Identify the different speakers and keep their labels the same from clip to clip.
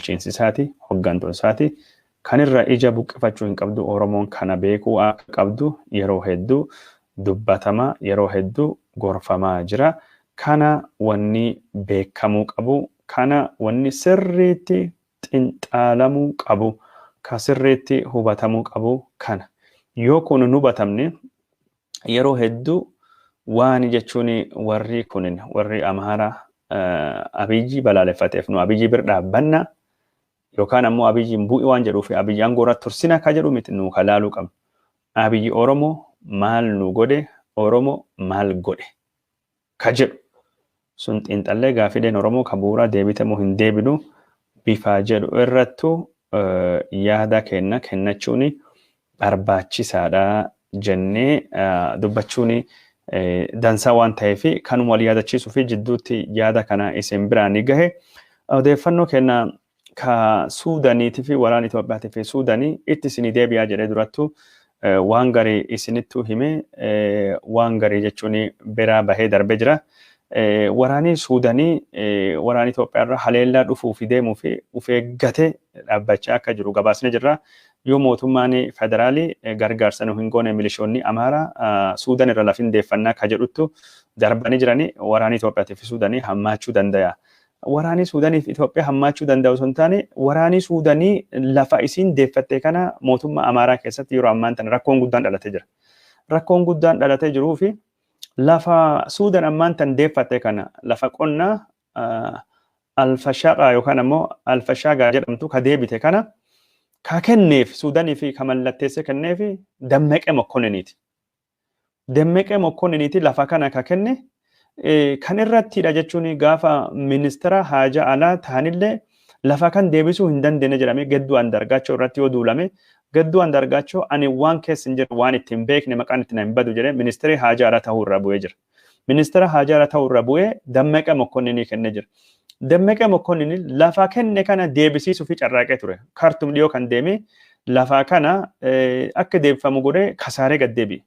Speaker 1: bulchiinsi isaati hoggantoon isaati kanirra ija buqqifachuu hin qabdu Oromoon kana beekuu akka qabdu yeroo hedduu dubbatama yeroo hedduu gorfamaa jira kana wanni beekamuu qabu kana wanni sirriitti xinxaalamuu qabu ka sirriitti hubatamuu qabu kana yoo kun hin hubatamne yeroo hedduu waan jechuun warri kunin warri Amaaraa Abiyyi balaaleffateef nu Abiyyi bir dhaabbanna yookaan ammoo Abiyyi bu'ii waan jedhuuf Abiyyi aangoorra tursina ka jedhu miti nu kalaaluu qabna. Abiyyi Oromoo maal nu godhe Oromoo maal godhe ka jedhu sun xiinxallee gaaffileen Oromoo ka bu'uura deebitamu hin deebinu bifa jedhu irrattu yaada kennachuun barbaachisaadha jennee dubbachuun dansaa waan ta'eef kan wal yaadachiisuu fi jidduutti yaada kana isin biraan gahe odeeffannoo kenna ka Suudaaniitii fi waraana Itoophiyaatii fi Suudaanii itti isinii deebi'aa jedhee durattu waan garii isinittu hime waan garii jechuun biraa bahee darbee jira. Waraanni Suudaanii waraana Itoophiyaarra haleellaa dhufuu fi deemuu fi of eeggatee dhaabbachaa akka jiru gabaasni jirra. Yoo mootummaan federaalii gargaarsa nu hin goone milishoonni Amaaraa Suudaan irra lafin deeffannaa ka jedhuttu darbanii jiranii waraanni Itoophiyaatii fi Suudaanii hammaachuu danda'a. Waraanni Suudaanii fi Itoophiyaa hammaachuu danda'u osoo hin taane waraanni Suudaanii lafa isiin deeffatte kana mootummaa Amaaraa keessatti yeroo ammaan tana rakkoon guddaan dhalatee jira. Rakkoon guddaan dhalatee jiruu fi lafa Suudaan ammaan tan deeffatte kana lafa qonnaa Alfashaqaa yookaan ammoo Alfashaagaa jedhamtu ka deebite kana ka kenneef Suudaanii fi ka mallatteesse kenneef Dammaqee Mokkonniniiti. Dammaqee Mokkonniniiti lafa kana ka kenne kan irrattidha jechuun gaafa ministeera haajaa alaa ta'anillee lafa kan deebisuu hin dandeenye jedhamee Gadduu Andargaachoo irratti yoo duulame Gadduu Andargaachoo ani waan keessa hin jiru waan ittiin beekne maqaan ittiin hin badu jedhee ministeera haajaa alaa ta'uu irra bu'ee jira. Ministeera haajaa alaa ta'uu irra bu'ee Dammaqee Mokkonninii kennee jira. Dammaqee Mokkonniniin lafa kenne kana deebisiisuu fi carraaqee ture. Kaartum dhiyoo kan deeme lafa kana akka deebifamu godhee kasaaree gad deebi'e.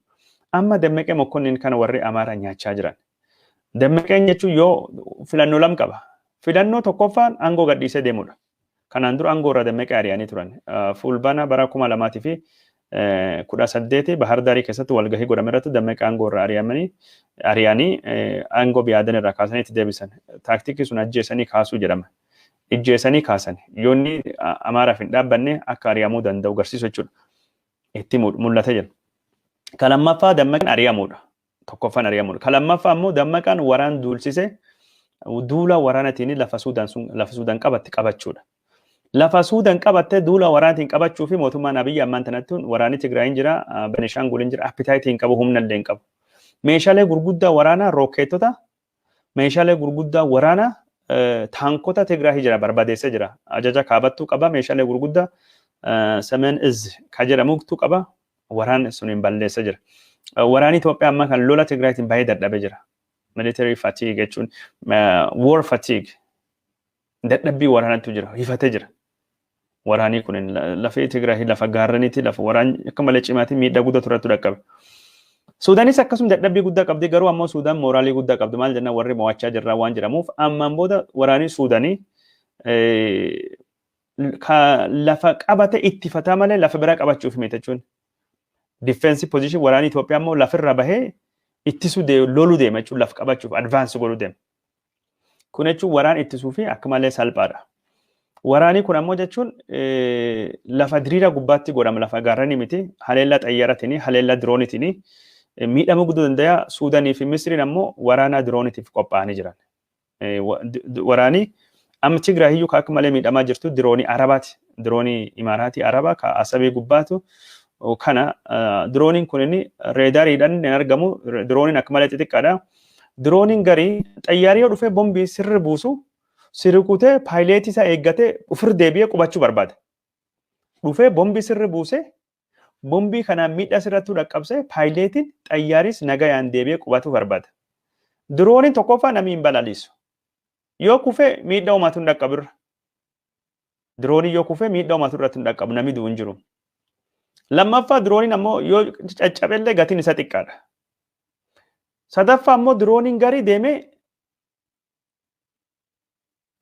Speaker 1: Amma Dammaqee Mokkonniniin kana warri Amaaraa nyaachaa jiran. Dammaqeen jechuun yoo filannoo lama qaba. Filannoo tokkoffaan aangoo gadhiisee deemudha. Kanaan dura aangoo irra Dammaqee ari'anii turan. Fulbaana bara 2018 Bahar Daarii keessatti walgahii godhame irratti Dammaqee aangoo irra ari'anii aangoo biyaadan irraa kaasanii itti deebisan. Taaktikii sun ajjeesanii kaasuu jedhama. Ijjeesanii kaasan. Yoonni Amaaraaf hin dhaabbanne akka ari'amuu danda'u garsiisu jechuudha. Itti mul'ate jira. Kan lammaffaa Dammaqeen ari'amuudha. Tokkoffaan ari'amuudha. Kan lammaffaa ammoo Dammaqaan waraan duulsise duula waraanatiin lafa Suudaan qabatte qabachuudha. Lafa Suudaan qabatte duula waraanaatiin qabachuu fi mootummaan Abiyyi ammaan tanatti waraanni Tigraayin jira, Benishaangulin jira, appitaayitiin qabu, humna illee hin qabu. Meeshaalee gurguddaa waraanaa rookeetota, meeshaalee gurguddaa waraanaa taankota Tigraay jira barbadeessee jira. Ajaja kaabattuu qaba, meeshaalee gurguddaa Semeen Iz ka jedhamutu qaba, waraan suniin balleessee jira. Waraanni Itoophiyaa amma kan lola Tigraayitiin baay'ee dadhabee jira. Military fatigue jechuun war fatigue dadhabbii waraanatu jira, hifatee jira. Waraanii kun lafee Tigraay lafa gaarraniiti lafa waraan akka malee cimaatti miidhaa guddaa turatu dhaqqabe. Suudaanis akkasuma dadhabbii guddaa qabdi garuu ammoo Suudaan mooraalii guddaa qabdi maal jenna warri mo'achaa jirraa waan jedhamuuf ammaan booda waraanii Suudaanii lafa qabate ittifataa malee lafa biraa qabachuuf miti jechuun. Defensive position waraanii Itoophiyaa ammoo lafirra bahee ittisuu loluu deema jechuun lafa qabachuuf advance godhuu deema. Kun jechuun waraan ittisuu fi akka malee salphaadha. Waraanii kun ammoo jechuun lafa diriira gubbaatti godhama lafa gaarranii miti haleellaa xayyaaratiin haleellaa diroonitiin miidhamuu guddoo danda'a. Suudaanii fi Misriin ammoo waraana diroonitiif qophaa'anii jiran. Waraanii amma Tigraay iyyuu akka malee miidhamaa jirtu diroonii Arabaati. Diroonii Imaaraatii Arabaa ka Asabee gubbaatu kana dirooniin kun inni reedaariidhaan hin argamu. Dirooniin akka malee xixiqqaadha. Dirooniin garii xayyaarri yoo dhufee bombii sirri buusu sirikutee paayileetii isaa eeggatee ofirra deebi'ee qubachuu barbaada. Dhufee bombii sirri buusee bombii kanaan miidhaa sirrattuu dhaqqabsee paayileetiin xayyaaris nagayaan deebi'ee qubachuu barbaada. Dirooniin tokkoffaa namni hin balaliisu. Yoo kufee miidhaa uumaatu hin dhaqqabirra. Dirooniin yoo kufee miidhaa uumaatu irratti hin dhaqqabu namni du'u hin jiru. Lammaffaa dirooniin ammoo yoo caccabellee gatiin isaa xiqqaadha. Sadaffaa ammoo dirooniin garii deemee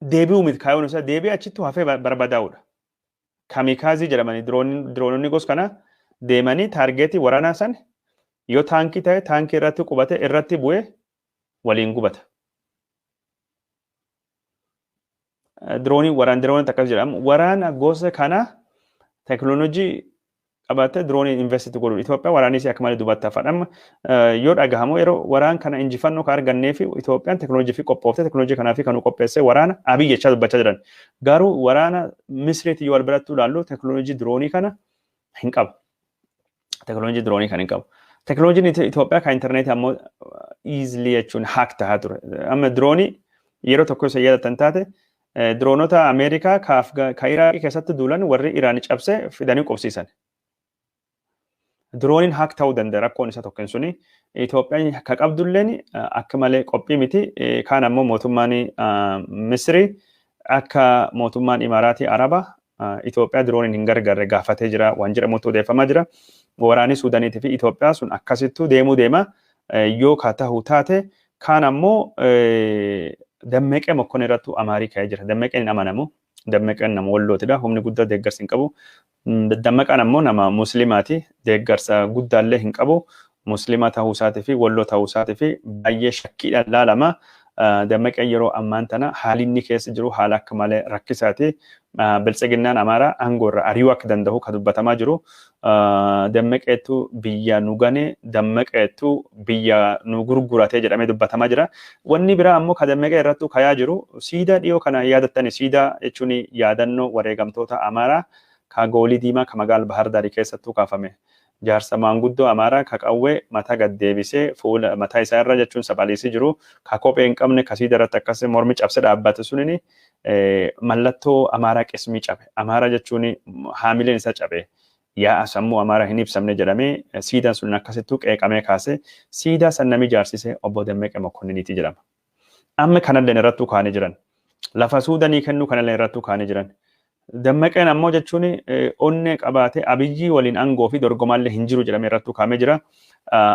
Speaker 1: deebi'uu miti kaayyoon isaa deebi'ee achitti hafee barbadaa'udha. Kamikaazii jedhamanii diroononni gosa kana deemanii taargeetii waraanaa san yoo taankii ta'e taankii irratti qubate irratti bu'ee waliin gubata. Dirooniin akkas jedhamu waraana gosa kana teknoolojii qabattee diroonii investiti godhu Itoophiyaa waraanis akka malee duubatti hafadhama yoo dhagahamu yeroo waraan kana injifannoo kan argannee fi Itoophiyaan teknoolojii fi qophooftee teknoolojii kanaa fi kan qopheessee waraana Abiy jechaa dubbachaa jiran. Garuu waraana Misriitii yoo albirattuu ilaallu teknoolojii diroonii kana hin qabu. Teknoolojii diroonii kana hin qabu. Teknoolojiin Itoophiyaa kan intarneetii ammoo easily jechuun hack tahaa ture. Amma diroonii yeroo tokko isa yaadatan taate diroonota Ameerikaa ka Iraaqii keessatti duulan warri Iraanii cabsee fidanii qubsiisan. Dirooniin hack ta'uu danda'a rakkoon isa tokkoon suni Itoophiyaan ka qabdulleen akka malee qophii miti kaan ammoo mootummaan Misrii akka mootummaan Imaaraatii Arabaa Itoophiyaa dirooniin hin gargaarre gaafatee jira waan jedhamutu odeeffamaa jira. Waraanni Suudaaniitii fi Itoophiyaa sun akkasittuu deema yoo ka ta'u taate kaan ammoo Dammaqee Mokkonee irrattu amaarii ka'ee jira. Dammaqeen hin amanamu. Dammaqeen nama wallootidha. Humni guddaa deeggarsa hin qabu. Dammaqaan ammoo nama musliimaati. Deeggarsa guddaallee hin qabu. Musliima ta'uu isaatii fi walloo ta'uu isaatii fi baay'ee shakkiidhaan ilaalama. Dammaqeen yeroo ammaan tana haalli inni keessa jiru haala akka malee rakkisaati. Biltsiginnaan Amaaraa aangoo irra ari'uu akka danda'u kan dubbatamaa jiru. Dammaqeetu biyya nu gane, dammaqeetu biyya nu gurguratee jedhamee dubbatamaa jira. Wanni biraa ammoo kan dammaqee irrattu kayaa jiru siidaa dhiyoo kana yaadattani siidaa jechuun yaadannoo wareegamtoota Amaaraa ka goolii diimaa ka magaala Bahar Daarii keessattuu kaafame. Jaarsa maanguddoo Amaaraa ka qawwee mataa gad deebisee fuula mataa isaa irra jechuun saphaliisii jiru ka kophee hin qabne ka siidaa irratti akkasii mormi cabsee dhaabbate sunini mallattoo Amaaraa qismii cabe. Amaaraa jechuun haamileen isaa cabe. Yaa sammuu Amaaraa hin ibsamne jedhamee siidaan sun akkasittuu qeeqamee kaasee siidaa san nami jaarsisee obbo Dammaqee Mokkonniniiti jedhama. Amma kanallee irrattuu kaanii jiran. Lafa Suudaanii kennuu kanallee irrattuu kaanii jiran. Dammaqeen ammoo jechuun onnee qabaatee Abiyyii waliin aangoo fi dorgomaallee hin jiru jedhamee irrattuu kaamee jira.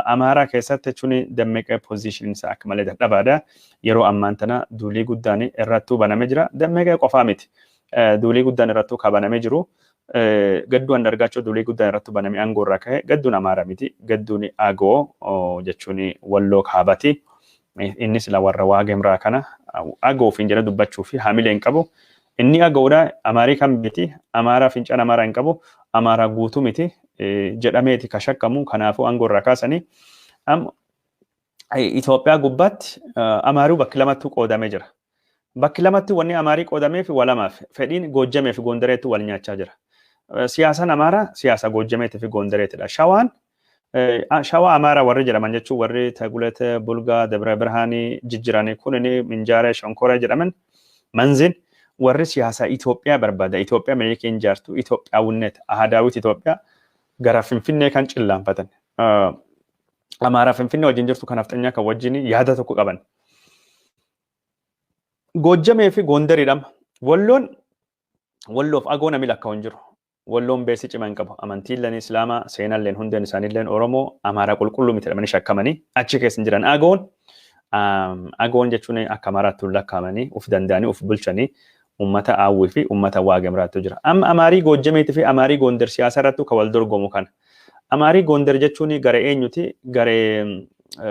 Speaker 1: Amaaraa keessatti jechuun Dammaqee pozishiin isaa akka malee dadhabaadha. Yeroo ammaan tana duulii guddaan irrattuu banamee jira. Dammaqee qofaa miti. Duulii guddaan irrattuu kabanamee jiru. Gadduun dargaachoo duulii guddaan irrattuu banamee aangoo irraa ka'e gadduun Amaaraa miti. Gadduun Agoo jechuun walloo kaabati. Innis la warra Waagemraa kana Agoo ofiin jedha dubbachuu fi haamilee hin qabu. Inni Agoodha Amaarii kan miti. Amaaraa fincaan Amaaraa hin qabu. Amaaraa guutuu miti. Jedhameeti ka shakkamu kanaafuu aangoo irraa kaasanii. Itoophiyaa gubbaatti Amaaruu bakki lamattuu qoodamee jira. Bakki lamatti wanni Amaarii qoodamee fi walamaaf fedhiin Goojjamee fi Gondareetu wal nyaachaa jira. Siyaasaan Amaaraa siyaasa Goojjameetii fi Gondareetidha. Shawaa Amaaraa warri jedhaman jechuun warri Tagulet, Bulgaa, Dabra Birhaanii, Jijjiranii kunini Minjaaree, Shonkoree jedhaman manzin warri siyaasa Itoophiyaa barbaada. Itoophiyaa milikiin jaartu, Itoophiyaawwannet, Ahadaawit Itoophiyaa gara Finfinnee kan cillaanfatan. Amaaraa Finfinnee wajjin jirtu kanaaf xinyaa kan wajjin yaada tokko qaban. Goojjamee fi Gondariidhama. Walloof Agoo nami lakka hin jiru. Walloon beesi cimaa hin qabu. Amantiileen Islaamaa seenalleen hundeen isaaniilleen Oromoo Amaaraa qulqulluu miti jedhamanii shakkamanii achi keessa hin jiran. Agoon jechuun akka Amaaraatti lakkaa'amanii uf danda'anii uf bulchanii uummata Aawwii fi uummata Waagemraatu jira. Amma Amaarii Goojjameetii fi Amaarii Gondar siyaasa irratti kan wal dorgomu kana. Amaarii Gondar jechuun garee eenyuti? Garee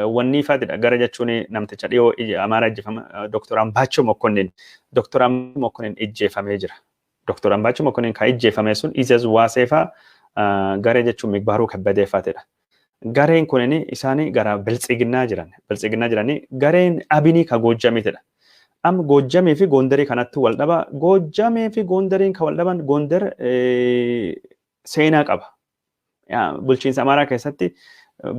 Speaker 1: wanni faadidha. Gara jechuun namticha dhiyoo Amaaraa ijjeefame Dr. Ambaachoo Mokkonnin. Dr. Ambaachoo Mokkonnin ijjeefamee jira. Dr. Ambaachoo Mokkonnin kan ijjeefame sun Izez Waaseefaa garee jechuun Migbaaruu Kabbadeeffaatidha. Gareen kunini isaanii gara Biltsiginnaa jiran. Biltsiginnaa jiranii gareen Abinii ka Goojjameetidha. Amma Goojjamee fi Gondarii kanatti wal dhaba. Goojjamee fi Gondariin kan wal dhaban Gondar seenaa qaba. Bulchiinsa Amaaraa keessatti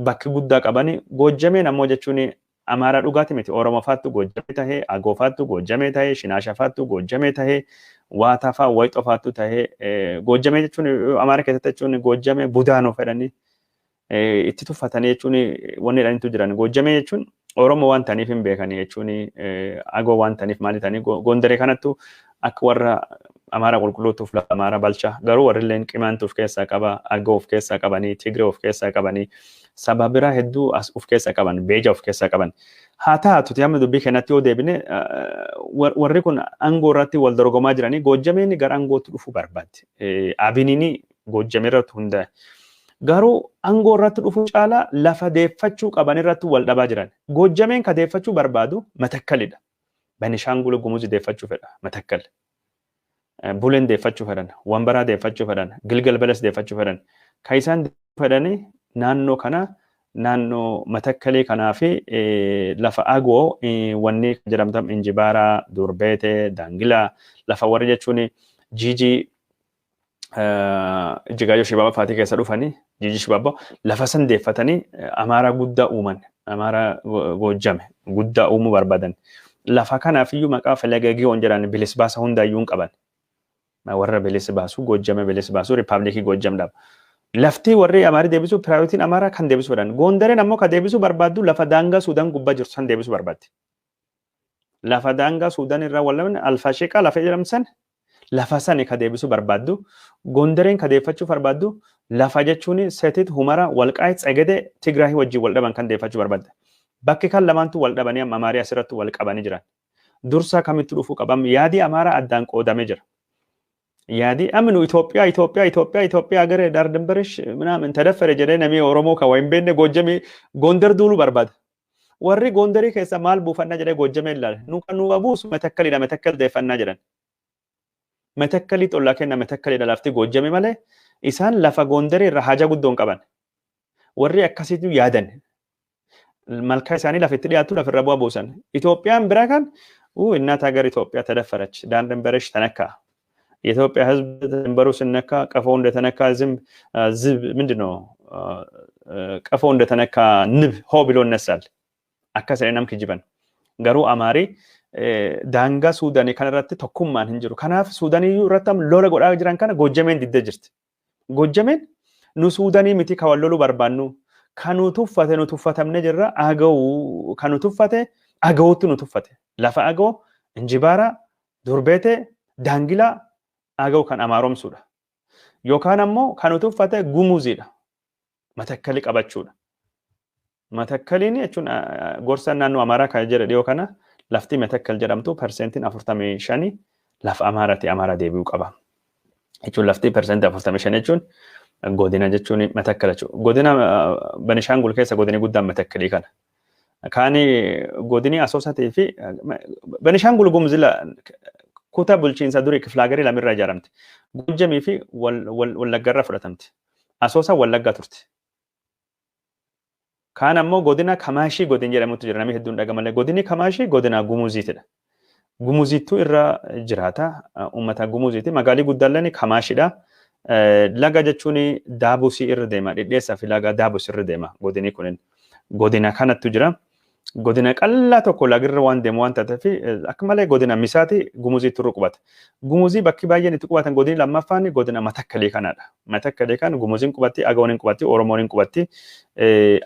Speaker 1: bakki guddaa qabani. Goojjameen ammoo jechuun Amaaraa dhugaati miti. Oromofaattu Goojjamee tahee, Agoofaattu Goojjamee tahee, Shinaashafaattu Goojjamee tahee, Waataafaa Wayixofaattu tahee. Goojjamee jechuun Amaaraa keessatti jechuun Goojjamee Budaanoo fedhanii itti tuffatanii jechuun wanni jedhaniitu jiran. Goojjamee jechuun Oromoo waan ta'aniif hin beekanii jechuun Agoo waan ta'aniif maali ta'anii Gondaree kanattu akka warra Amaara qulqulluutuuf lafa Amaara balcha garuu warrilleen qimaantu of keessaa qaba Agoo of keessaa qabanii Tigree of keessaa qabanii saba biraa hedduu as of keessaa qaban Beeja of keessaa qaban haa taatu amma dubbii kanatti yoo deebine warri kun aangoo irratti wal dorgomaa jiranii Goojjameen gara aangootti dhufuu barbaadde Abiniin Goojjamee irratti hundaa'e garuu aangoo irratti dhufuu caalaa lafa deeffachuu qaban irratti wal dhabaa jiran Goojjameen ka deeffachuu barbaadu Matakkalidha Benishaangul Gumuz deeffachuu fedha Matakkal Bulen deeffachuu fedhan Wambaraa deeffachuu fedhan Gilgal Beles deeffachuu fedhan ka isaan fedhanii naannoo kana naannoo Matakkalee kanaa fi lafa Agoo wanni jedhamtam Injibaaraa Durbeete Daangilaa lafa warri jechuun Jijii Jigaayo Shibaba Faatii keessa dhufanii Jijii Shibaba lafa san deeffatanii Amaaraa guddaa uuman Amaaraa Goojjame guddaa uumuu barbaadan lafa kanaaf iyyuu maqaa Falaga Giyoon jedhan bilis baasa hundaayyuu hin qaban warra bilis baasu Goojjame bilis baasu Riippaabilikii Goojjamdhaaf lafti warri Amaarii deebisu piraayitiin Amaaraa kan deebisu fedhan Goondareen ammoo ka deebisu barbaaddu lafa daangaa Suudaan gubbaa jirtu san deebisu barbaaddi lafa daangaa Suudaan irraa wal'aanne Alfaashiqaa lafa jedhamsan lafa sani ka deebisu barbaaddu Goondareen ka deeffachuu barbaaddu lafa jechuun Seetit Humara Walqaayit Tsagedee Tigraahii wajjin wal dhaban kan deeffachuu barbaadda bakki kan lamaantu wal dhabanii amma Amaarii asirratti wal qabanii jiran dursa kamitti dhufuu qabam yaadii Amaaraa addaan qoodamee jira yaadi amnu Itoophiyaa gare dar ድንበርሽ ምናምን ተደፈረ jedhee namni Oromoo kan waa hin beekne Goojjamee Goondar duuluu barbaada warri Goondarii keessa maal buufannaa jedhee Goojjamee ilaala nu kan nu buusu Matakkalidha Matakkal deeffannaa jedhan Matakkalii xollaa kenna Matakkalidha lafti Goojjame malee isaan lafa Goondarii irra haja guddoon qaban warri akkasitti yaadan malkaa isaanii lafitti dhiyaatu lafirra bu'aa buusan Itoophiyaan bira kan እናት ሀገር ኢትዮጵያ ተደፈረች ዳር ድንበርሽ ተነካ የኢትዮጵያ ህዝብ ድንበሩ ሲነካ ቀፎ እንደተነካ ዝብ ምንድነው ቀፎ እንደተነካ ንብ ሆ ብሎ ይነሳል አከሰለናም ክጅበን ገሩ አማሪ ዳንጋ ሱዳን ከነራት ተኩማን እንጅሩ ከናፍ ሱዳኒ ረተም ሎለ ጎዳ ጅራን ከነ ጎጀሜን ዲደጅርት ጎጀሜን ኑ ሱዳኒ ሚቲ ከወለሉ በርባኑ ከኑ ቱፈተምነ ጅራ አገው ከኑ ቱፈተ አገውቱ ኑ ቱፈተ ለፈ አገው እንጂባራ ዱርቤቴ ዳንጊላ አገው ከን አማሮምሱዳ ዮካን አሞ ከኑ ቱፈተ ጉሙዚዳ መተከሊ ቀበቹዳ መተከሊኒ እቹን ጎርሰና ነው አማራ ካጀረ ዲዮካና lafti Matakkal jedhamtu persentiin 45 lafa Amaaraati Amaara deebi'u qaba. Jechuun lafti persentii 45 jechuun godina jechuun Matakkal jechuudha. Godina Benishaangul keessa godini guddaan Matakkalii kana. Kaani godini Asoosatii fi Benishaangul Gumuzila kutaa bulchiinsa durii Kiflaagarii lamirraa ijaaramte. Gujjamii fi Wallaggarraa fudhatamte. Asoosa Wallaggaa turte. Kaan ammoo godina Kamaashii godin jedhamutu jira namni hedduun dhagamalee godini Kamaashii godina Gumuziitidha. Gumuziittu irra jiraata uummata Gumuziiti magaalii guddaalleen Kamaashiidha. Laga jechuun Daabusii irra deema dhidheessaa fi laga Daabus irra deema godini kunin godina kanattu jira. Godina qallaa tokko lagirra waan deemu waan ta'eef akka malee godina Misaati Gumuziittu irra qubata. Gumuzii bakki baay'een itti qubatan godini lammaffaan godina Matakkalii kanadha. Matakkalii kan Gumuziin qubatti, Agawooniin qubatti, Oromooniin qubatti,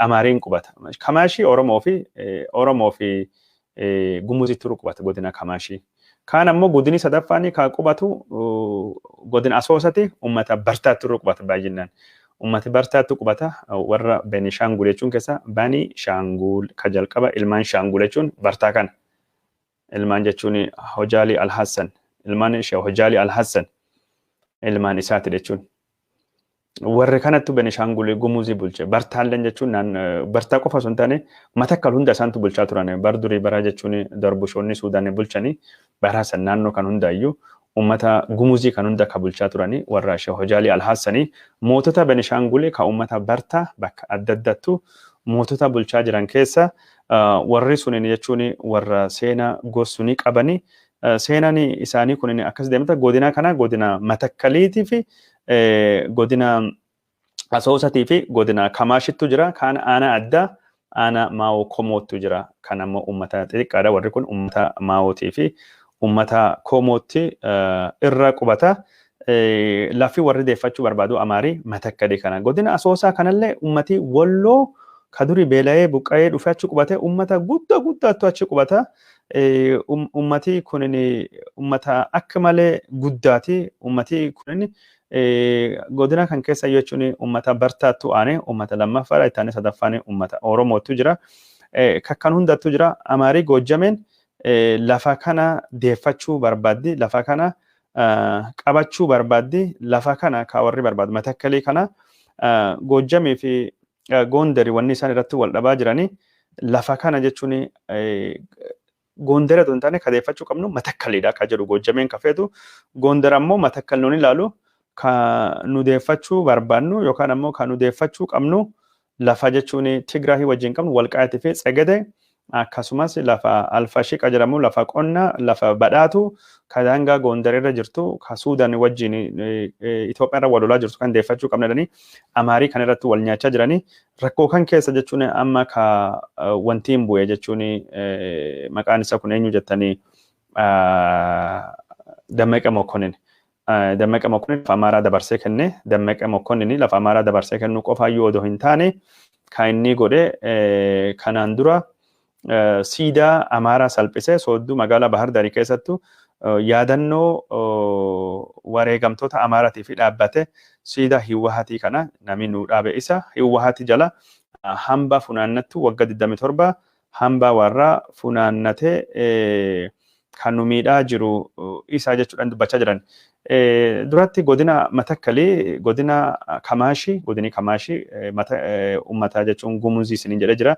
Speaker 1: Amaariin qubata. Kamaashii Oromoo fi Gumuziittu irra qubata godina Kamaashii. Kaan ammoo godini sadaffaan kan qubatu godina Asoosati uummata Bartaatti irra qubata baay'inaan. Uummati Bartaatti qubata warra Benishaangul jechuun keessa Benishaangul ka jalqaba ilmaan Shaangul jechuun Bartaa kana. Ilmaan jechuun Hojaalii Alhassan. Ilmaan ishee Hojaalii Alhassan. Ilmaan isaati jechuun. Warri kanattu Benishaangul Gumuzii bulche. Bartaalleen jechuun Bartaa qofa osoo hin taane Matakkal hunda isaantu bulchaa turan. Bardurii bara jechuun darbushoonni Suudaan bulchanii bara san naannoo kan hundaayyuu ummata Gumuzii kan hunda ka bulchaa turanii warra ishee Hojaalii Alhassanii mootota Benishaangul ka ummata Bartaa bakka adda addaattu mootota bulchaa jiran keessa warri sunin jechuun warra seenaa gosuuni qabanii seenaan isaanii kunin akkas deemta godina kana godina Matakkaliitii fi godina Asoosatii fi godina Kamaashittu jira kan aanaa addaa aanaa Maawoo Komootu jira kan ammoo ummata xixiqqaadha warri kun ummata Maawootii fi ummata Komootti irra qubata lafi warri deeffachuu barbaadu Amaarii Matakkalii kana godina Asoosaa kanallee ummati Walloo kaduri beela'ee buqqa'ee dhufee achi qubate ummata guddaatu achi qubata ummati kunin ummata akka malee guddaati. Ummati kunin godina kan keessa jechuun ummata bartaattu aane ummata lammaffaadha. Itti sadaffaan ummata Oromootu jira. Kan hundattu jira. Amaarii Goojjameen lafa kana deeffachuu barbaaddi. Lafa kana qabachuu barbaaddi. Lafa kana ka warri barbaadu. Matakkalii kana Goojjamee fi Gondari wanni isaan irratti wal dhabaa jiranii lafa kana jechuun Gondara osoo hin taane ka deeffachuu qabnu Matakkaliidha ka jedhu Goojjameen ka feetu. Gondar ammoo Matakkal nuun ilaalu ka nu deeffachuu barbaannu yookaan ammoo ka nu deeffachuu qabnu lafa jechuun Tigraahii wajjin qabnu Walqaayitii fi Tsegede akkasumas lafa Alfashiqa jedhamu lafa qonnaa lafa badhaatu ka daangaa Gondar irra jirtu ka Suudaan wajjin Itoophiyaa irra wal lolaa jirtu kan deeffachuu qabnadhanii Amaarii kan irratti wal nyaachaa jiranii rakkoo kan keessa jechuun amma ka wanti hin bu'e jechuun maqaan isaa kun eenyu jettanii Dammeqa Mokkonin. Dammeqa Mokkonin lafa Amaaraa dabarsee kenne Dammeqa Mokkonin lafa Amaaraa dabarsee kennu qofaayyuu odoo hin taane kan inni godhe kanaan dura siidaa Amaaraa salphisee Soodduu magaalaa Bahar Daarii keessattu yaadannoo wareegamtoota Amaaraatiif dhaabbate siidaa Hiwwahatii kana namni nu dhaabe isa Hiwwahatii jala hamba funaannattu wagga 27 hamba warra funaannatee kan nu miidhaa jiru isaa jechuudhaan dubbachaa jiran. Duratti godina Matakkalii godina Kamaashi godini Kamaashi ummata jechuun Gumuzii isiniin jedhee jira.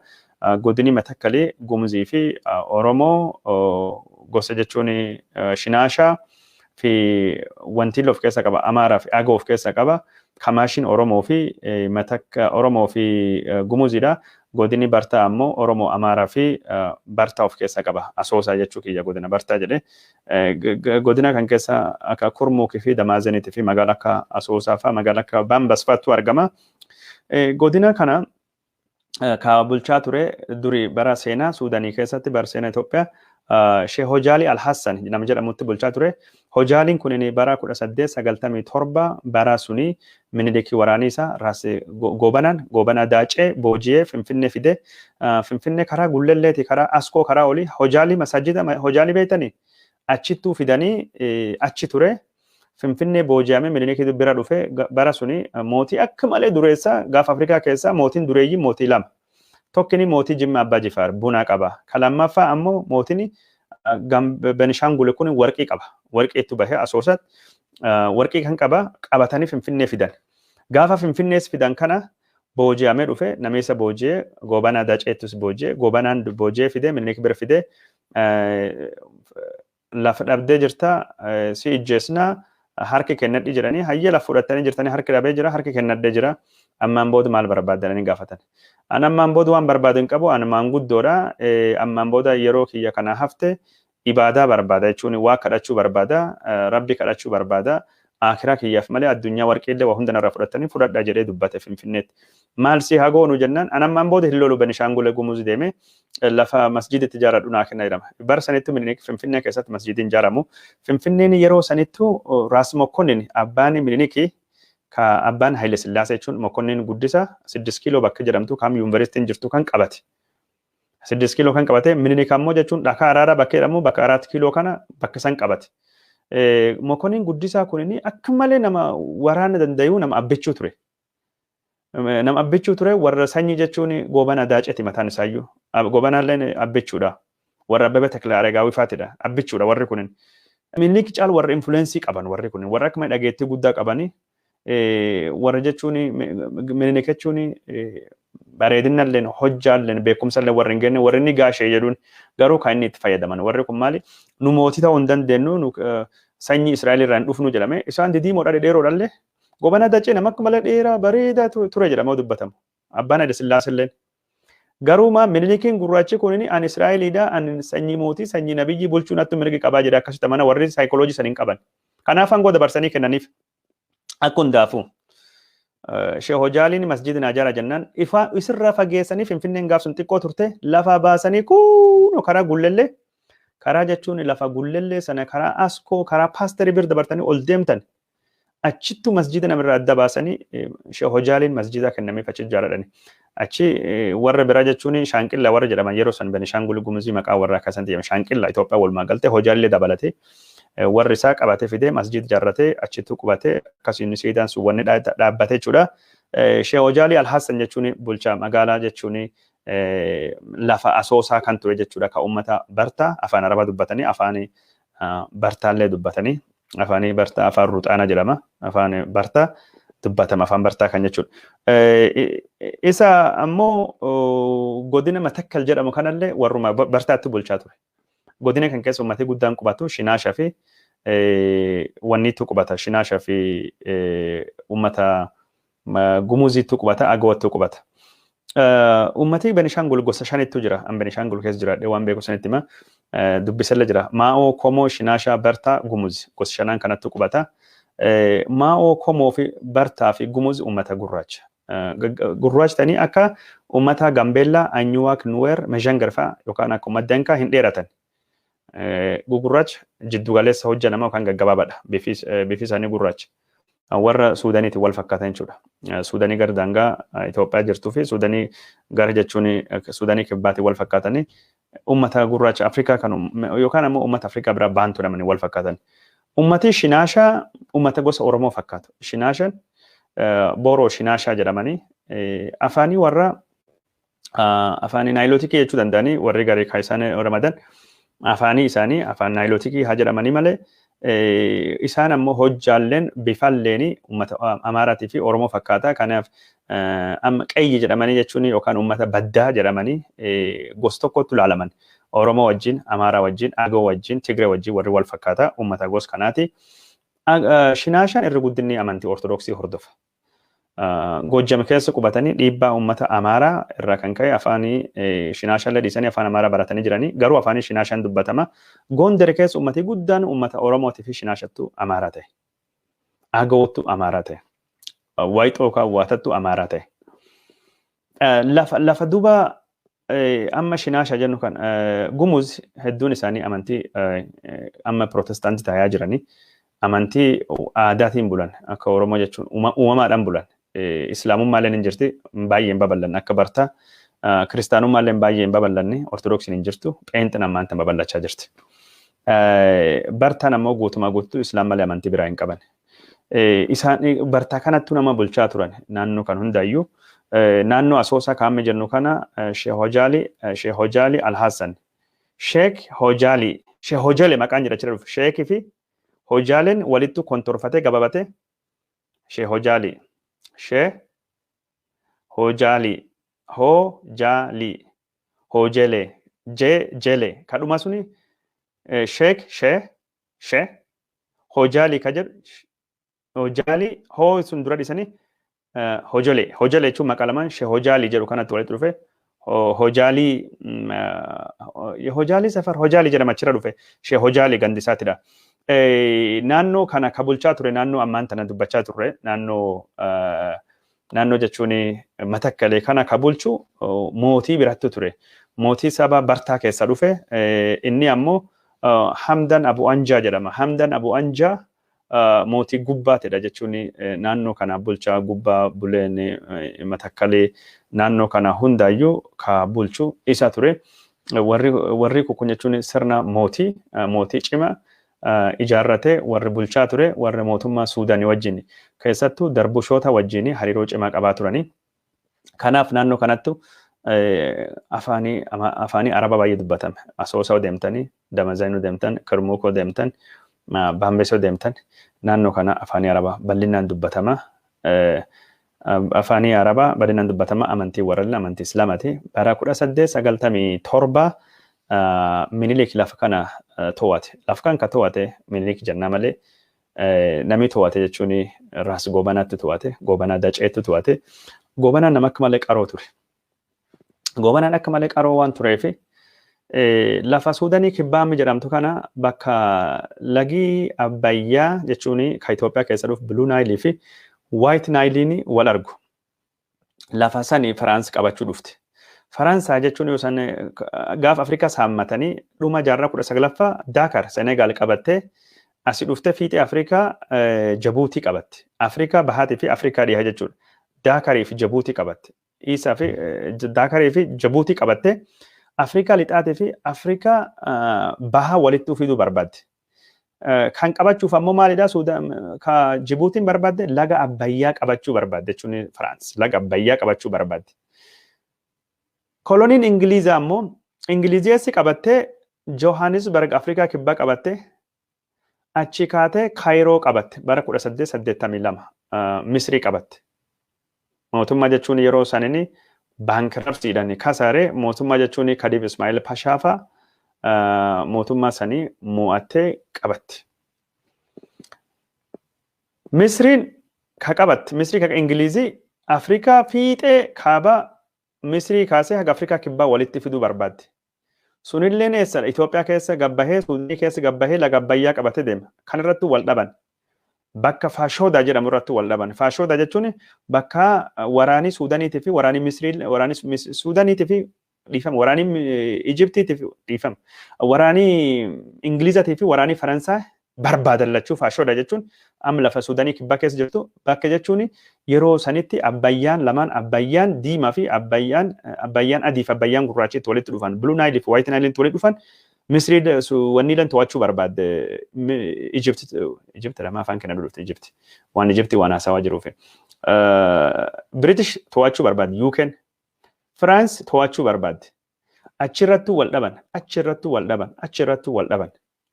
Speaker 1: Godini Matakkalii Gumuzii fi Oromoo gosa jechuun Shinaashaa fi wanti of keessa qaba Amaaraa fi Agoo of keessa qaba. Kamaashiin Oromoo fi Oromoo fi Gumuziidha. Godini Bartaa ammoo Oromoo Amaaraa fi Bartaa of keessa qaba. Asoosaa jechuu kiyya godina Bartaa jedhee. Godina kan keessa akka Kurmuukii fi Damaazeniitii fi magaalaa akka Asoosaa fa'aa magaalaa akka Bambas fa'aatu argama. Godina kana ka bulchaa ture duri bara seenaa Suudaanii keessatti bara seenaa Itoophiyaa Sheekh Hojaali Alhassan nama jedhamutti bulchaa ture. Hojaaliin kun bara 1897 bara suni Minilikii waraanii isaa raase Gobanaa Daacee booji'ee Finfinnee fide. Finfinnee karaa Gullelleeti karaa Askoo karaa olii Hojaalii masajida Hojaalii beektanii achittuu fidanii achi ture. Finfinnee booji'ame Minilikii bira dhufe bara suni mootii akka malee dureessa gaafa Afrikaa keessaa mootiin dureeyyii mootii lama. Tokkini mootii Jimma Abbaa Jifaar buna qaba. Lammaffaa ammoo mootiin Benishangul kun warqii qaba. Warqii itti bahee Asoosatti warqii kan qaba qabatanii Finfinnee fidan. Gaafa Finfinnees fidan kana booji'amee dhufe nameessa booji'ee Gobanaa Daaceettus booji'ee Gobanaan booji'ee fide Minilik bira fide lafa dhabdee jirta si ijjeesnaa harki kennadhi jedhanii hayya lafa fudhatanii jirtanii harki dhabee jira harki kennadhee jira. Ammaan booda maal barbaadanii gaafatan. Ammaan booda waan barbaadan qabu ammaan guddoodha. Ammaan booda yeroo kiyya kana hafte ibaadaa barbaada jechuun waa kadhachuu barbaada, Rabbi kadhachuu barbaada. Akiraa kiyyaaf malee addunyaa warqeellee waa hundanarraa fudhatanii fudhadhaa jedhee dubbate Finfinneetti. Maal si haa goonu jennaan ammaan booda hin lolu Benishangul Gumuz deeme lafa masjiditti ijaaradhu naa kenna jedhama. Bara sanittu Minilik Finfinnee keessatti masjidiin ijaaramu. Finfinneen yeroo sanittu Raas Mokkonin abbaan Minilikii ka abbaan Haile Sillaasee jechuun Mokkonin guddisa 6 kiiloo bakka jedhamtu kam yuunivarsiitiin jirtu kan qabate. 6 kiiloo kan qabate Minilik ammoo jechuun dhakaa araaraa bakka jedhamu bakka 4 kiiloo kana bakka san qabate. Mokkonin guddisaa kunini akka malee nama waraana danda'u nama abbichuu ture. Nama abbichuu ture warra sanyii jechuun Gobanaa Daaceeti mataan isaayyuu. Gobanaalleen abbichuudha. Warra Abbabee Taklaa Areegaawii faatidha. Abbichuudha warri kunin. Minilik caal warra influensii qaban warri kunin. Warra akkuma dhageettii guddaa qabanii warra jechuun Minilik jechuun bareedinalleen hojjaalleen beekumsallee warri hin genne warri inni gaashee jedhuun garuu kan inni itti fayyadaman warri kun maali nu mootii ta'uu hin dandeenyu nu sanyii Israa'el irraa hin dhufnu jedhame isaan didiimoodha dheeroodhallee Gobanaa Daacee nama akka malee dheeraa bareedaa ture jedhamee dubbatamu abbaan Haile Sillaaselleen garuu Minilikiin gurraachi kun an Israa'eliidha an sanyii mootii sanyii nabiyyi bulchuun attu mirgi qabaa jedha akkasitti mana warri saayikooloojii saniin qaban kanaaf hangoo dabarsanii kennaniif akka hundaafu. Sheekh Hojaaliin masjidina ijaara jennaan ifa isirraa fageessanii Finfinneen gaafsun xiqqoo turte lafa baasanii kuunoo karaa Gullellee karaa jechuun lafa Gullellee sana karaa Askoo karaa Paasterii bira dabartanii ol deemtan achittu masjida namirraa adda baasanii Sheekh Hojaaliin masjida kennameef achi ijaaradhani. Achi warra biraa jechuun shaanqilla warra jedhaman yeroo san Benishaangul Gumuzii maqaa warra akkasaan jedhama. Shaanqilla Itoophiyaa walumaa galtee hojaallee dabalatee warri isaa qabatee fidee masjid ijaarratee achitti qubatee akkasiin siidaan sun wanni dhaabbatee jechuudha. Shee Hojaalii Alhassan jechuun bulchaa magaalaa jechuun lafa asoosaa kan ture jechuudha. Kan uummata Bartaa afaan Arabaa dubbatanii afaan Bartaallee dubbatanii afaan Bartaa afaan Ruuxaanaa jedhama. Afaan Bartaa dubbatama afaan Bartaa kan jechuudha. Isa ammoo godina Matakkal jedhamu kanallee warruma Bartaatti bulchaa ture. Godina kan keessa uummatni guddaan qubatu Shinaashaa fi wanniitu qubata. Shinaashaa fi uummata Gumuziitu qubata, Agawattu qubata. Uummatni Benishaangul gosa shanittu jira. An Benishaangul keessa jiraadhe waan beeku sanitti hima. Dubbisallee jira. Maa'oo, Komoo, Shinaashaa, Bartaa, Gumuz gosa shanaan kanattu qubata. Maa'oo, Komoo fi Bartaa fi Gumuz uummata gurraacha. Gurraacha ta'anii akka uummata Gambeellaa, Anyuwaak, Nuweer, Mezhangar fa'a yookaan akka uummata Dankaa hin dheeratan. Gurraacha jiddu galeessa hojjetama yookaan gaggabaabaadha. Bifi isaanii gurraacha. Warra Suudaaniitiin wal fakkaatan jechuudha. Suudaanii gara daangaa Itoophiyaa jirtuu fi Suudaanii gara jechuun Suudaanii kibbaatiin wal fakkaatanii uummata gurraacha Afrikaa kan yookaan ammoo uummata Afrikaa biraa baantu jedhamanii wal fakkaatan. Uummati Shinaashaa uummata gosa Oromoo fakkaatu. Shinaashaan Booroo Shinaashaa jedhamanii afaanii warra afaanii Naayilootikii jechuu danda'anii warri garii kan isaan Ramadan afaanii isaanii afaan Naayilootikii haa jedhamanii malee isaan ammoo hojjaalleen bifalleen uummata Amaaraatii fi Oromoo fakkaata. Kanaaf amma qayyi jedhamanii jechuun yookaan uummata baddaa jedhamanii gosa tokkotti ilaalaman. Oromoo wajjin, Amaaraa wajjin, Agoo wajjin, Tigree wajjin warri wal fakkaata uummata gosa kanaati. Shinaashaan irra guddinni amantii Ortodoksii hordofa. Gojjam keessa qubatanii dhiibbaa uummata Amaaraa irraa kan ka'e afaanii Shinaashaan dhiisanii afaan Amaaraa baratanii jiranii garuu afaanii Shinaashaan dubbatama. Gondar keessa uummatni guddaan uummata Oromootii fi Shinaashattu Amaaraa ta'e. Agawattu Amaaraa ta'e. Wayixoo kan waatattu Amaaraa ta'e. Lafa duba amma Shinaashaa jennu kan Gumuz hedduun isaanii amantii amma Protestaantii ta'aa jiranii. Amantii aadaatiin bulan akka Oromoo jechuun uumamaadhaan bulan. Islaamummaalleen hin jirti baay'een babal'anne akka Bartaa. Kiristaanummaalleen baay'een babal'anne Ortodoksiin hin jirtu. Pheenxin ammaantan babal'achaa jirti. Bartaan ammoo guutumaa guutuu Islaam malee amantii biraa hin qaban. Isaan Bartaa kanattu nama bulchaa turan naannoo kan hundaayyuu. Naannoo Asoosaa kaa'ame jennu kana Sheek Hojaalii Alhassan. Sheek Hojaalee maqaan jedhachaa dhufu. Sheekii fi Hojaaleen walittu kontorfatee gabaabate Shee Hojaalii. Shee Hojaalii. Hojaalii. Hojelee. Jelee. Kadhuma suni Sheek Shee Hojaalii ka jedhu Hojaalii hoo sun dura dhisanii Hojolee. Hojolee jechuun maqaa lamaan Shee Hojaalii jedhu kanatti walitti dhufe Hojaalii safar Hojaalii jedhama achirra dhufe Shee Hojaalii gandisaatidha. Naannoo kana ka bulchaa ture naannoo ammaan tana dubbachaa turre naannoo jechuun Matakkalee kana ka bulchu mootii biratti ture. Mootii saba Bartaa keessa dhufe inni ammoo Hamdan Abu Anjaa jedhama. Hamdan Abu Anjaa mootii gubbaatidha jechuun naannoo kana bulchaa gubbaa buleen Matakkalee naannoo kana hundaayyuu ka bulchu isa ture. Warri kun jechuun sirna mootii cimaa ijaarrate warri bulchaa ture warri mootummaa Suudaanii wajjin keessattuu darbushoota wajjin hariiroo cimaa qabaa turanii. Kanaaf naannoo kanattu afaanii Arabaa baay'ee dubbatame. Asoosaa deemtanii, Damazainuu deemtan, Kirmuukoo deemtan, Baambesoo deemtan naannoo kana afaanii Arabaa bal'inaan dubbatama. Afaanii Arabaa bal'inaan dubbatama amantii warreen amantii Islaamaati. Bara 1897 Minilik lafa kana to'ate. Lafa kan ka to'ate Minilik jennaa malee namni to'ate jechuun Raas Goobanaatti to'ate. Goobanaa Daceetti to'ate. Goobanaan nama akka malee qaroo ture. Goobanaan akka malee qaroo waan tureef lafa Suudaanii kibbaa jedhamtu kana bakka lagi Abbayyaa jechuun ka Itoophiyaa keessa dhufu Blue Nile fi White Nile wal argu. Lafa sanii Faraansi qabachuu dhufte. Faransaa jechuun yoosan gaaf Afrikaa saammatanii dhuma jaarraa 19ffaa Dakar Senegaal qabattee asii dhufte fiixee Afrikaa Jabuutii qabatte. Afrikaa bahaatii fi Afrikaa dhiyaa jechuudha. Dakarii fi Jabuutii qabatte. Isaa fi Daakarii fi Jabuutii qabattee Afrikaa lixaatii fi Afrikaa bahaa walitti fiduu barbaadde. Kan qabachuuf ammoo maalidha? Ka Jibuutiin barbaadde laga Abbayyaa qabachuu barbaadde jechuun Firaans laga Abbayyaa qabachuu barbaadde. Koloniin Ingilizaa ammoo Ingilizeessi qabattee Johannesburg Afrikaa kibbaa qabattee achi kaatee Kaayiroo qabatte bara 1882 Misrii qabatte. Mootummaa jechuun yeroo sanini baankrapsiidhaan kasaaree mootummaa jechuun Kadiif Ismaa'eel Pashaafa mootummaa sanii mo'attee qabatte. Misriin ka qabatte Misrii ka Ingilizii Afrikaa fiixee kaabaa Misrii kaasee haga Afrikaa kibbaa walitti fiduu barbaadde. Sunilleen eessa Itoophiyaa keessa gabbahee Suudanii keessa gabbahee laga Abbayyaa qabatee deema. Kan irratti wal dhaban. Bakka Faashoodaa jedhamu irratti wal dhaban. Faashoodaa jechuun bakka waraanii Suudaniitii fi waraanii Misrii waraanii Suudaniitii fi dhiifama waraanii Ijiptiitii fi dhiifama waraanii Ingilizatii fi waraanii Faransaay barbaadan lachuu Faashoodaa jechuun am lafa Suudanii kibbaa keessa jirtu bakka jechuun yeroo sanitti Abbayyaan lamaan Abbayyaan diimaa fi Abbayyaan adii fi Abbayyaan gurraachitti walitti dhufan Blue Nile fi White Nile walitti dhufan Misrii wanniilan to'achuu barbaadde Ijipti lama afaan kenna dhufte Ijipti waan Ijipti waan haasawaa jiruuf British to'achuu barbaadde UK France to'achuu barbaadde achirrattuu wal dhaban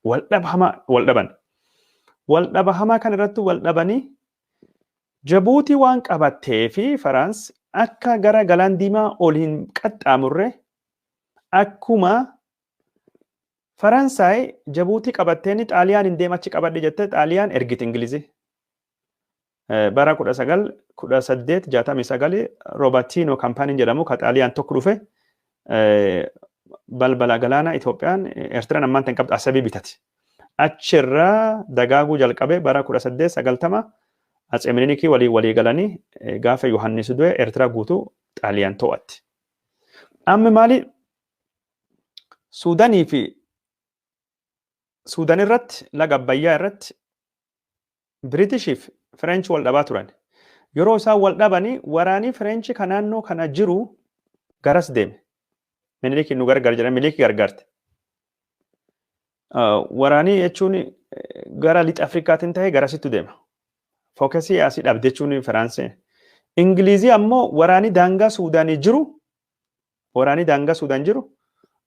Speaker 1: wal dhaba hamaa kan irratti wal dhabanii Jabuutii waan qabattee fi France akka gara galaan diimaa ol hin qaxxaamurre akkuma Faransaay Jabuutii qabatteeni Xaaliyaan hin deemachi qabadde jette Xaaliyaan ergite Ingilizii. Bara 1869 Robertino Campaaniin jedhamu ka Xaaliyaan tokko dhufe balbala galaana Itoophiyaan Eertiraan ammaan tan qabdu Asabii bitati. Achirraa dagaaguu jalqabe bara 1890 Atsee Minilikii walii galanii gaafa Yohaannis du'e Eertiraa guutuu Xaaliyaan to'atte. Amma maali Suudanii fi Suudaan irratti laga Abbayyaa irratti Biritishiif French wal dhabaa turan. Yeroo isaan wal dhabanii waraanii French kan naannoo kana jiru garas deeme. Minilikii nu gargaar jedhan Minilikii gargaarte. Waraanii jechuun gara lixa Afrikaatiin ta'ee garasittu deema. Fookasii asii dhabde jechuun Firaansee. Ingilizii ammoo waraanii daangaa Suudaanii jiru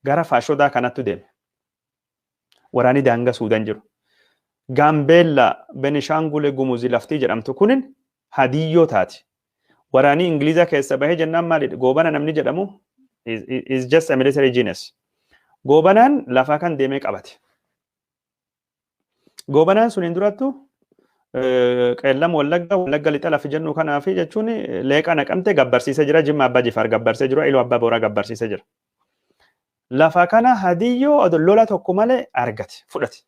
Speaker 1: gara Faashoodaa kanattu deeme. Waraanii daangaa Suudaan jiru. Gaambeellaa Benishaangul Gumuzii laftii jedhamtu kunin hadiyyoo taati. Waraanii Ingilizaa keessa bahee jennaan maalidha? Goobana namni jedhamu is just a military genius. Goobanaan lafaa kan deemee qabate. Goobanaan suniin durattu qeellam wallagga lixa lafi jennu kanaafi jechuun leeqa naqamte gabbarsiisee jira. Jimma Abbaa Jifaar gabbarsee jira. Iluu Abbaa Booraa gabbarsiisee jira. Lafa kana hadiyyoo lola tokko malee argate fudhate.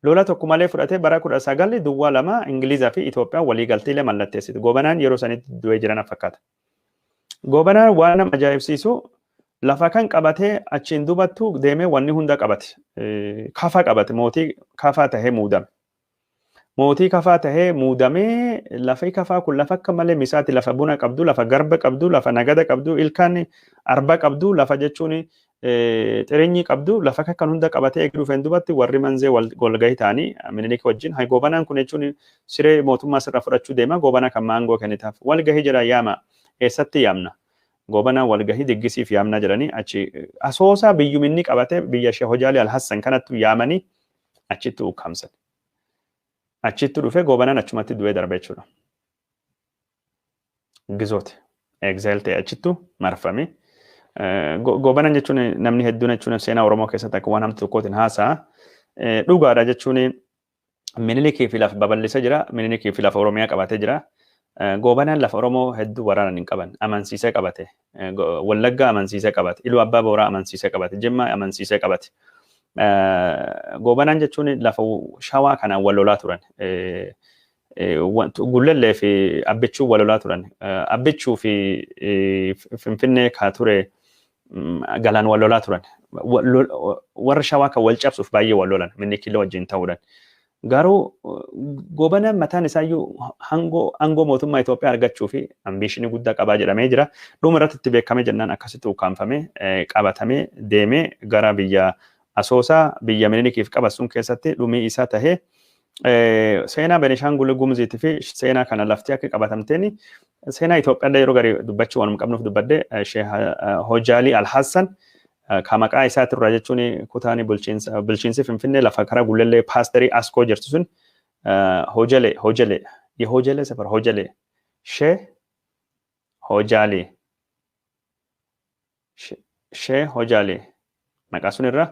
Speaker 1: Lola tokko malee fudhatee bara 1902 Ingilizaa fi Itoophiyaan walii galteelee mallatteessite. Goobanaan yeroo sanitti du'ee jiran fakkaata. Goobanaan waan nama ajaa'ibsiisu lafa kan qabatee achiin dubattu deemee wanni hunda qabate. Kafa qabate mootii kafaa tahee muudame. Mootii kafaa tahee muudamee lafa kafaa kun lafa akka malee misaati lafa buna qabdu, lafa garba qabdu, lafa nagada qabdu, ilkaan arba qabdu, lafa jechuun xireenyi qabdu, lafa kan hunda qabatee eeguu dhufeen dubatti warri manzee walgahii ta'anii Minilik wajjin. Goobanaan kun jechuun siree mootummaa sirraa fudhachuu deema. Goobanaa kan maangoo kennitaaf walgahii jira yaama. Eessatti yaamna? Goobanaan walgahii diggisiif yaamna jedhanii achi asoosaa biyyuminni qabatee biyya ishee Hojaalee Alhassan kanattu yaamanii achitti ukkaamsan. Achitti dhufe Goobanaan achumatti du'ee darbe jechuudha. Gizooti. Exile ta'e achittu marfame. Goobanaan jechuun namni hedduun jechuun seenaa Oromoo keessatti akka waan hamtu tokkootiin haasa'a. Dhugaadha jechuun Minilikii fi lafa babal'isa jira. Minilikii fi lafa Oromiyaa qabatee jira. Goobanaan lafa Oromoo hedduu waraanaan hin qaban. Amansiisee qabate. Wallagga amansiisee qabate. Iluu Abbaa Booraa amansiisee qabate. Jimma amansiisee qabate. Goobanaan jechuun lafa Shawaa kanaan wal lolaa turan. Gullellee fi Abbichuu wal lolaa turan. Abbichuu fi Finfinnee kaa ture galaan wal lolaa turan. Warra Shawaa kan wal cabsuuf baay'ee wal lolan. Minilikii wajjin ta'uudhaan. Garuu gobana mataan isaayyuu hangoo mootummaa Itoophiyaa argachuu fi ambiishinii guddaa qabaa jedhamee jira. Dhuma irratti itti beekamee jennaan akkasitti ukkaanfamee qabatamee deemee gara biyya Asoosaa biyya Minilikiif qabasuun keessatti dhumii isaa tahee seenaa Benishaangul Gumuziitii fi seenaa kana laftee akka qabatamteen seenaa Itoophiyaa yeroo garii dubbachuu waan qabnuuf dubbadde Sheekh Hojaalii Alhassan ka maqaa isaati irraa jechuun kutaani bulchiinsi Finfinnee lafa karaa Gullallee paasterii Askoo jirtu sun Hojalee safar Hojalee Sheekh Hojaalii maqaa sun irra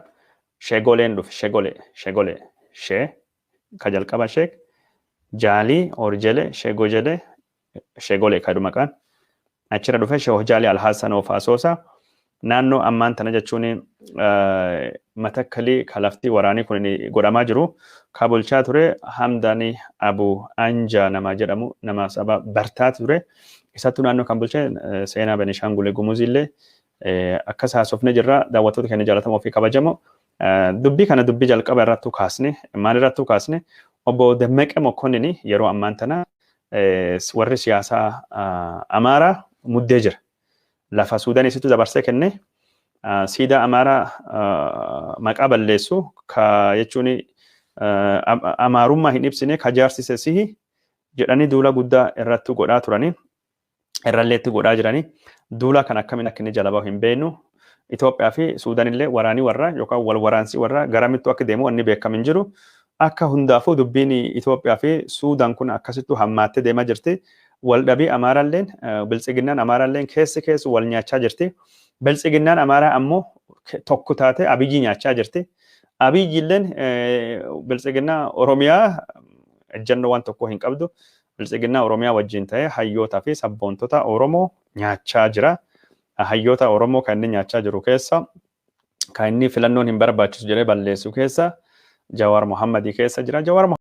Speaker 1: Sheegoleen dhufe Sheegolee ka jalqaba Sheek Jaalii Orjele Sheegolee ka maqaan achirra dhufe Sheekh Hojaalii Alhassan of Asoosaa naannoo ammaan tana jechuun Matakkalii ka lafti waraanii kun godhamaa jiru ka bulchaa ture Hamdani Abu Anja nama jedhamu nama saba bartaa ture isattu naannoo kan bulche seenaa Benishaangul Gumuzillee akkas haasofne jirra daawwattoota keenya jaalatamoo fi kabajamoo dubbii kana dubbii jalqaba irrattu kaasne maal irrattu kaasne obbo Dammaqee Mokkonnin yeroo ammaan tana warri siyaasaa Amaaraa muddee jira. Lafa Suudaaniisitti dabarsee kenne siidaa Amaaraa maqaa balleessu ka jechuun Amaarummaa hin ibsine ka jaarsise sihi jedhanii duula guddaa irratti godhaa turanii irralleetti godhaa jiranii duula kan akkamiin akka inni jalabaa hin beeknu Itoophiyaa fi Suudaan illee waraanii warra yookaan wal waraansii warra garamittuu akka deemu wanni beekamin jiru akka hundaafuu dubbiin Itoophiyaa fi Suudaan kun akkasittuu hammaattee deemaa jirti. Waldhabii Amaaraalleen biltsiginnaan Amaaraalleen keessi wal nyaachaa jirti. Biltsiginnaan Amaaraa ammoo tokko taate Abiyyi nyaachaa jirti. Abiyyilleen biltsiginnaa Oromiyaa ejjennoo waan tokko hin qabdu. Biltsiginnaa Oromiyaa wajjin ta'ee hayyootaa fi sabboontota Oromoo nyaachaa jira. Hayyoota Oromoo kan inni nyaachaa jiru keessa kan inni filannoon hin barbaachisu jedhee balleessu keessa Jawaar Mohammadii keessa jira.